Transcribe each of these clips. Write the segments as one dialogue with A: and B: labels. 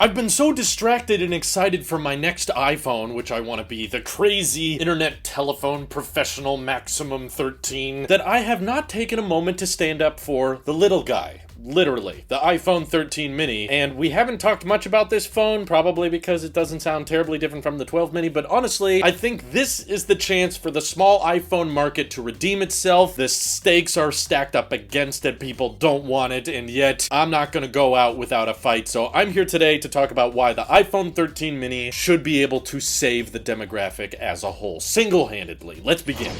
A: I've been so distracted and excited for my next iPhone, which I want to be the crazy internet telephone professional Maximum 13, that I have not taken a moment to stand up for the little guy. Literally, the iPhone 13 mini, and we haven't talked much about this phone, probably because it doesn't sound terribly different from the 12 mini, but honestly, I think this is the chance for the small iPhone market to redeem itself. The stakes are stacked up against it, people don't want it, and yet I'm not gonna go out without a fight, so I'm here today to talk about why the iPhone 13 mini should be able to save the demographic as a whole, single-handedly. Let's begin.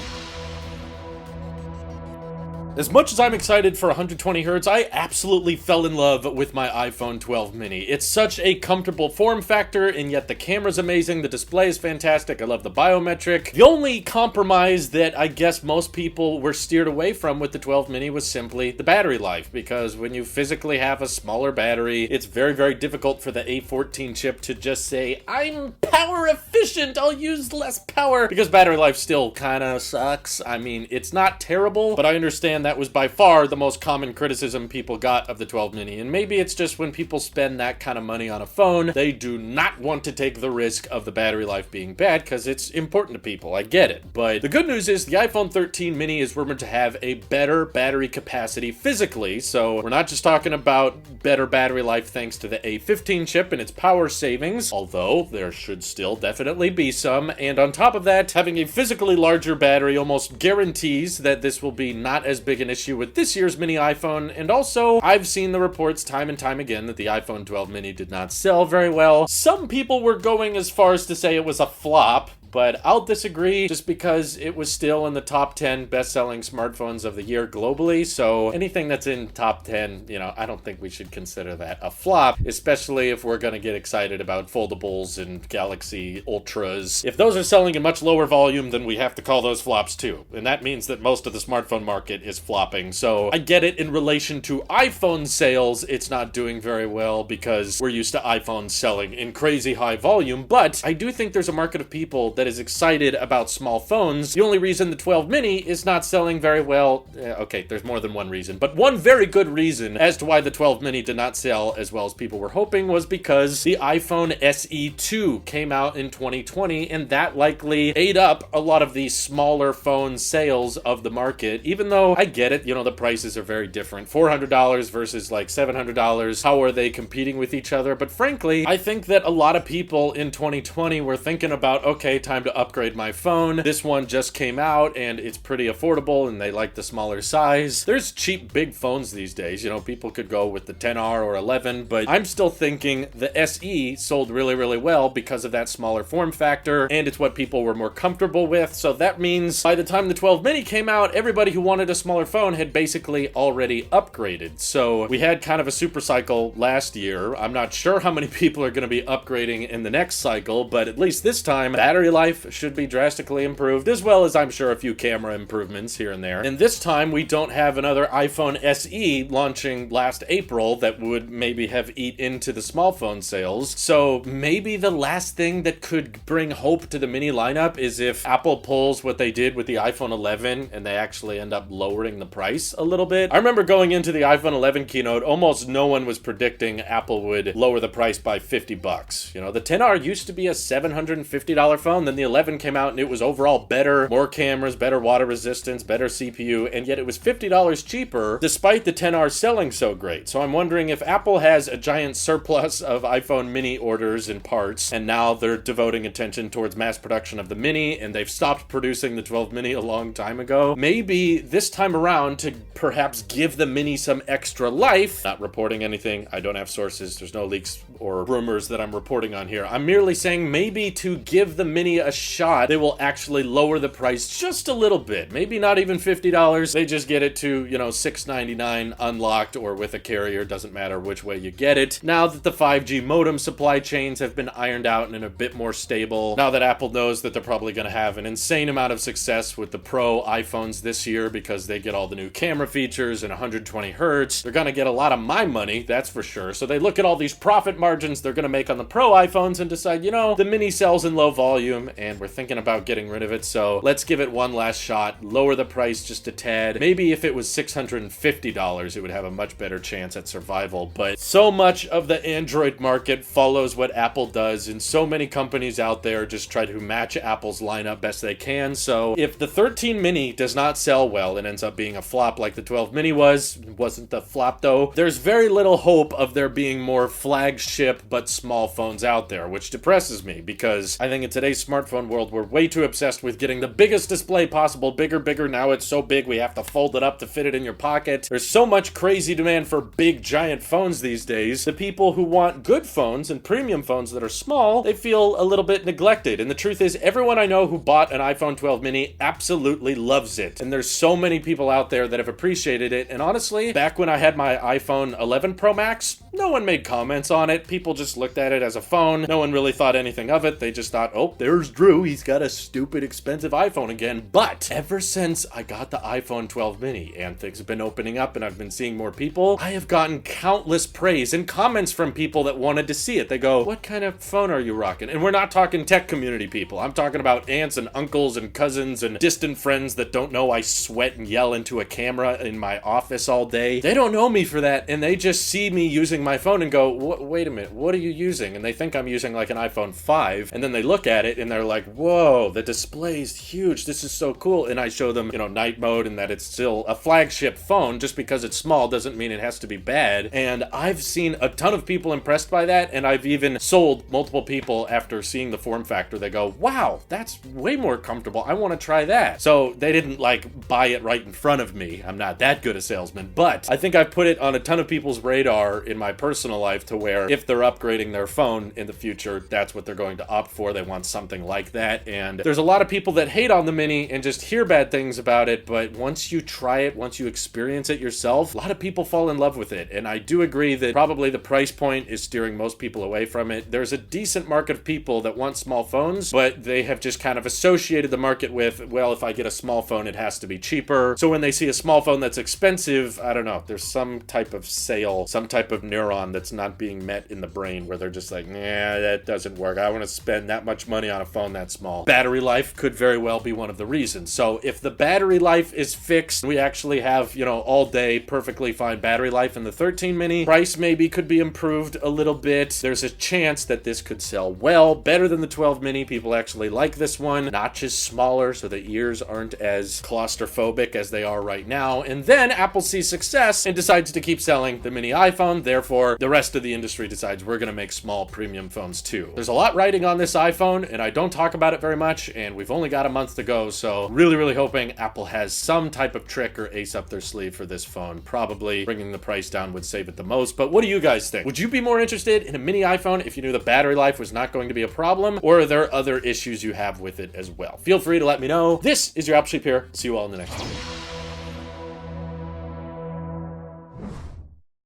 A: As much as I'm excited for 120 Hz, I absolutely fell in love with my iPhone 12 mini. It's such a comfortable form factor, and yet the camera's amazing, the display is fantastic, I love the biometric. The only compromise that I guess most people were steered away from with the 12 mini was simply the battery life, because when you physically have a smaller battery, it's very, very difficult for the A14 chip to just say, I'm power efficient, I'll use less power, because battery life still kinda sucks. I mean, it's not terrible, but I understand that was by far the most common criticism people got of the 12 mini, and maybe it's just when people spend that kind of money on a phone, they do not want to take the risk of the battery life being bad, because it's important to people, I get it. But the good news is the iPhone 13 mini is rumored to have a better battery capacity physically, so we're not just talking about better battery life thanks to the A15 chip and its power savings, although there should still definitely be some, and on top of that, having a physically larger battery almost guarantees that this will be not as big an issue with this year's mini iPhone, and also I've seen the reports time and time again that the iPhone 12 mini did not sell very well. Some people were going as far as to say it was a flop, but I'll disagree just because it was still in the top 10 best-selling smartphones of the year globally, so anything that's in top 10, I don't think we should consider that a flop, especially if we're gonna get excited about foldables and Galaxy Ultras. If those are selling in much lower volume, then we have to call those flops too, and that means that most of the smartphone market is flopping, so I get it in relation to iPhone sales, it's not doing very well because we're used to iPhones selling in crazy high volume, but I do think there's a market of people that is excited about small phones. The only reason the 12 mini is not selling very well, okay, there's more than one reason, but one very good reason as to why the 12 mini did not sell as well as people were hoping was because the iPhone SE 2 came out in 2020, and that likely ate up a lot of the smaller phone sales of the market, even though I get it, the prices are very different. $400 versus like $700. How are they competing with each other? But frankly, I think that a lot of people in 2020 were thinking about, okay, time to upgrade my phone. This one just came out and it's pretty affordable and they like the smaller size. There's cheap big phones these days. People could go with the 10R or 11, but I'm still thinking the SE sold really, really well because of that smaller form factor, and it's what people were more comfortable with. So that means by the time the 12 mini came out, everybody who wanted a smaller phone had basically already upgraded. So we had kind of a super cycle last year. I'm not sure how many people are going to be upgrading in the next cycle, but at least this time, battery life should be drastically improved, as well as I'm sure a few camera improvements here and there. And this time we don't have another iPhone SE launching last April that would maybe have eat into the small phone sales. So maybe the last thing that could bring hope to the mini lineup is if Apple pulls what they did with the iPhone 11 and they actually end up lowering the price a little bit. I remember going into the iPhone 11 keynote, almost no one was predicting Apple would lower the price by $50. The 10R used to be a $750 phone, then the 11 came out and it was overall better, more cameras, better water resistance, better CPU, and yet it was $50 cheaper despite the 10R selling so great. So I'm wondering if Apple has a giant surplus of iPhone mini orders and parts, and now they're devoting attention towards mass production of the mini, and they've stopped producing the 12 mini a long time ago. Maybe this time around, to perhaps give the mini some extra life, not reporting anything, I don't have sources, there's no leaks or rumors that I'm reporting on here. I'm merely saying maybe to give the mini a shot, they will actually lower the price just a little bit. Maybe not even $50. They just get it to, $699 unlocked or with a carrier. Doesn't matter which way you get it. Now that the 5G modem supply chains have been ironed out and a bit more stable, now that Apple knows that they're probably going to have an insane amount of success with the Pro iPhones this year because they get all the new camera features and 120 Hz, they're going to get a lot of my money, that's for sure. So they look at all these profit margins they're going to make on the Pro iPhones and decide, the mini sells in low volume, premium, and we're thinking about getting rid of it, so let's give it one last shot, lower the price just a tad. Maybe if it was $650, it would have a much better chance at survival, but so much of the Android market follows what Apple does, and so many companies out there just try to match Apple's lineup best they can. So if the 13 mini does not sell well and ends up being a flop like the 12 mini wasn't the flop though, there's very little hope of there being more flagship but small phones out there, which depresses me because I think in today's smartphone world we're way too obsessed with getting the biggest display possible, bigger. Now it's so big we have to fold it up to fit it in your pocket. There's so much crazy demand for big giant phones these days. The people who want good phones and premium phones that are small, they feel a little bit neglected. And the truth is, everyone I know who bought an iPhone 12 mini absolutely loves it. And there's so many people out there that have appreciated it. And honestly, back when I had my iPhone 11 Pro Max, no one made comments on it. People just looked at it as a phone. No one really thought anything of it. They just thought, oh, there's Drew. He's got a stupid expensive iPhone again. But ever since I got the iPhone 12 mini and things have been opening up and I've been seeing more people, I have gotten countless praise and comments from people that wanted to see it. They go, what kind of phone are you rocking? And we're not talking tech community people. I'm talking about aunts and uncles and cousins and distant friends that don't know I sweat and yell into a camera in my office all day. They don't know me for that, and they just see me using my phone and go, wait a minute, what are you using? And they think I'm using like an iPhone 5, and then they look at it and they're like, whoa, the display's huge, this is so cool. And I show them, night mode and that it's still a flagship phone. Just because it's small doesn't mean it has to be bad. And I've seen a ton of people impressed by that, and I've even sold multiple people after seeing the form factor. They go, wow, that's way more comfortable, I want to try that. So they didn't like buy it right in front of me. I'm not that good a salesman, but I think I've put it on a ton of people's radar in my personal life to where if they're upgrading their phone in the future, that's what they're going to opt for. They want something like that. And there's a lot of people that hate on the mini and just hear bad things about it, but once you try it, once you experience it yourself, a lot of people fall in love with it. And I do agree that probably the price point is steering most people away from it. There's a decent market of people that want small phones, but they have just kind of associated the market with, well, if I get a small phone, it has to be cheaper. So when they see a small phone that's expensive, I don't know, there's some type of sale, some type of neuron that's not being met in the brain where they're just like, nah, that doesn't work. I want to spend that much money on a phone that small. Battery life could very well be one of the reasons. So if the battery life is fixed, we actually have, all day perfectly fine battery life in the 13 mini. Price maybe could be improved a little bit. There's a chance that this could sell well, better than the 12 mini. People actually like this one. Notches smaller so the ears aren't as claustrophobic as they are right now. And then Apple sees success and decides to keep selling the mini iPhone. Therefore, the rest of the industry decides we're going to make small premium phones too. There's a lot riding on this iPhone, and I don't talk about it very much, and we've only got a month to go, so really hoping Apple has some type of trick or ace up their sleeve for this phone. Probably bringing the price down would save it the most, but what do you guys think? Would you be more interested in a mini iPhone if you knew the battery life was not going to be a problem, or are there other issues you have with it as well? Feel free to let me know. This is your Apple Sheep here. See you all in the next one.